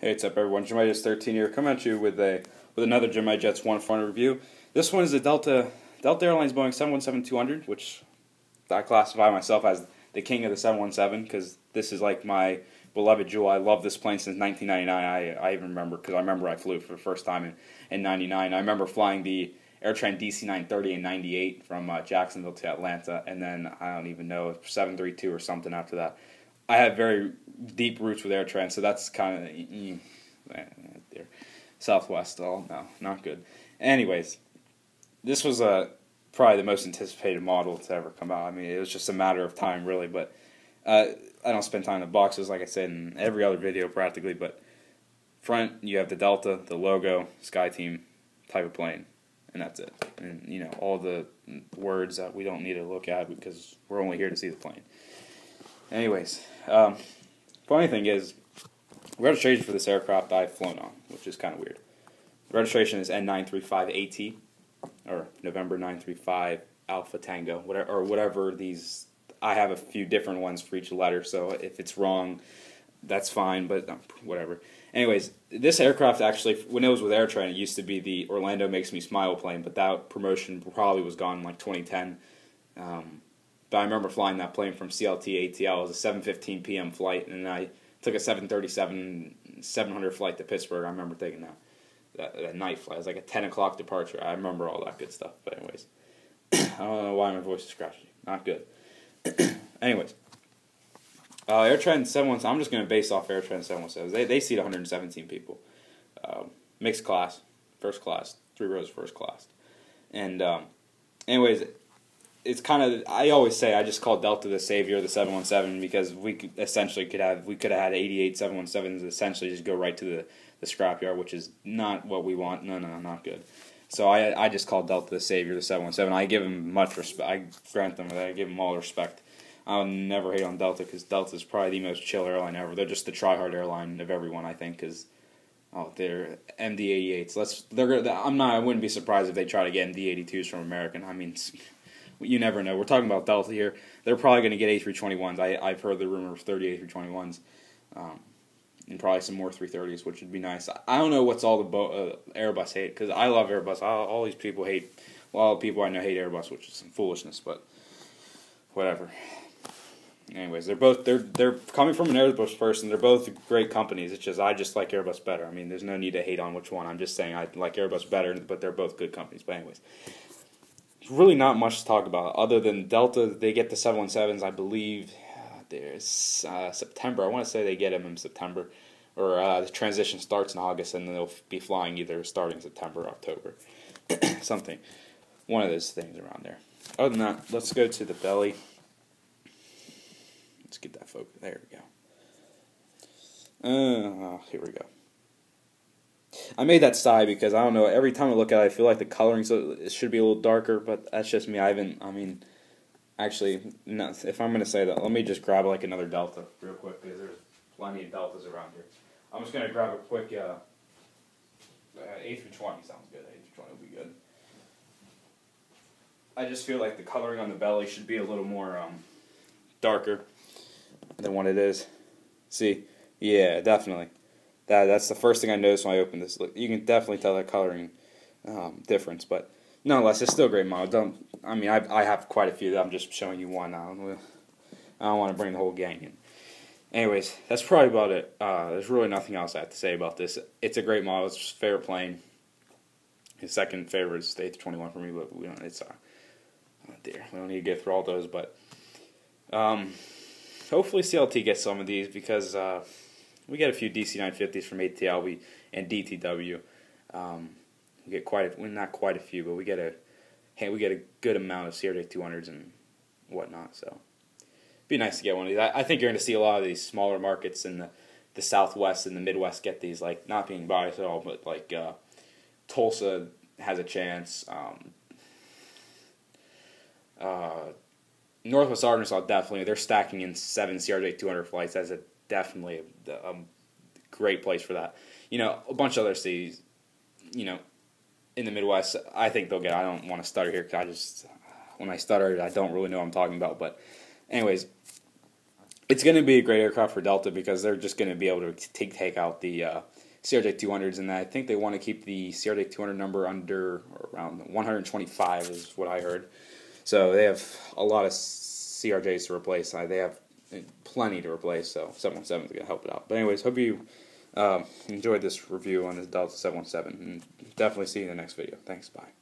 Hey, what's up, everyone? Gemini 13 here, coming at you with another Gemini Jets 1 review. This one is a Delta Airlines Boeing 717-200, which I classify myself as the king of the 717 because this is like my beloved jewel. I love this plane since 1999. I even remember because I remember I flew for the first time in '99. I remember flying the AirTran DC-930 in '98 from Jacksonville to Atlanta, and then I don't even know 732 or something after that. I have very deep roots with AirTran, so that's kind of Southwest. Oh no, not good. Anyways, this was probably the most anticipated model to ever come out. I mean, it was just a matter of time, really. But I don't spend time in the boxes, like I said in every other video practically. But front, you have the Delta, the logo, SkyTeam type of plane, and that's it. And all the words that we don't need to look at because we're only here to see the plane. Anyways, funny thing is, registration for this aircraft I've flown on, which is kind of weird. The registration is N935AT, or November 935 Alpha Tango, whatever these. I have a few different ones for each letter, so if it's wrong, that's fine, but whatever. Anyways, this aircraft actually, when it was with AirTran, it used to be the Orlando Makes Me Smile plane, but that promotion probably was gone in like 2010. But I remember flying that plane from CLT ATL. It was a 7:15 p.m. flight, and I took a 737-700 flight to Pittsburgh. I remember taking that night flight. It was like a 10 o'clock departure. I remember all that good stuff. But anyways, I don't know why my voice is scratchy. Not good. Anyways, AirTran 717. I'm just going to base off AirTran 717s. They seat 117 people. Mixed class, first class, 3 rows first class. And anyways, it's kind of, I always say I just call Delta the savior of the 717 because we could have had 88 717s essentially just go right to the scrapyard, which is not what we want. No, not good. So I just call Delta the savior of the 717. I give them much respect. I grant them that. I give them all the respect. I'll never hate on Delta because Delta is probably the most chill airline ever. They're just the try-hard airline of everyone, I think, because they're MD-88s. I wouldn't be surprised if they try to get MD-82s from American. I mean, you never know. We're talking about Delta here. They're probably going to get A321s. I've heard the rumor of 30 A321s, and probably some more 330s, which would be nice. I don't know what's all the Airbus hate, because I love Airbus. All these people hate. A lot of people I know hate Airbus, which is some foolishness, but whatever. Anyways, they're coming from an Airbus person. They're both great companies. It's just I just like Airbus better. I mean, there's no need to hate on which one. I'm just saying I like Airbus better, but they're both good companies. But anyways, really not much to talk about other than Delta. They get the 717s, I believe. There's September. I want to say they get them in September, or the transition starts in August, and then they'll be flying either starting September or October, something. One of those things around there. Other than that, let's go to the belly. Let's get that focus. There we go. Here we go. I made that side because I don't know. Every time I look at it, I feel like the coloring it should be a little darker, but that's just me. Actually, no, if I'm going to say that, let me just grab like another Delta real quick because there's plenty of Deltas around here. I'm just going to grab a quick A320. Sounds good. A320 will be good. I just feel like the coloring on the belly should be a little more darker than what it is. See? Yeah, definitely. That's the first thing I noticed when I opened this. Look, you can definitely tell that coloring difference, but nonetheless, it's still a great model. I have quite a few. I'm just showing you one now. I don't want to bring the whole gang in. Anyways, that's probably about it. There's really nothing else I have to say about this. It's a great model. It's a favorite plane. His second favorite is the A321 for me, but we don't. It's oh dear, we don't need to get through all those, but hopefully CLT gets some of these because we get a few DC-950s from ATL and DTW. We get not quite a few, but we get a good amount of CRJ200s and whatnot. So it'd be nice to get one of these. I think you're going to see a lot of these smaller markets in the Southwest and the Midwest get these. Like, not being biased at all, but like Tulsa has a chance. Northwest Arkansas definitely. They're stacking in 7 CRJ200 flights. That's definitely a great place for that. A bunch of other cities, in the Midwest, I think they'll get. I don't want to stutter here because when I stutter, I don't really know what I'm talking about. But anyways, it's going to be a great aircraft for Delta because they're just going to be able to take out the CRJ-200s, and I think they want to keep the CRJ-200 number under or around 125 is what I heard. So they have a lot of CRJs to replace. They have plenty to replace, so 717 is going to help it out. But anyways, hope you enjoyed this review on this Delta 717, and definitely see you in the next video. Thanks, bye.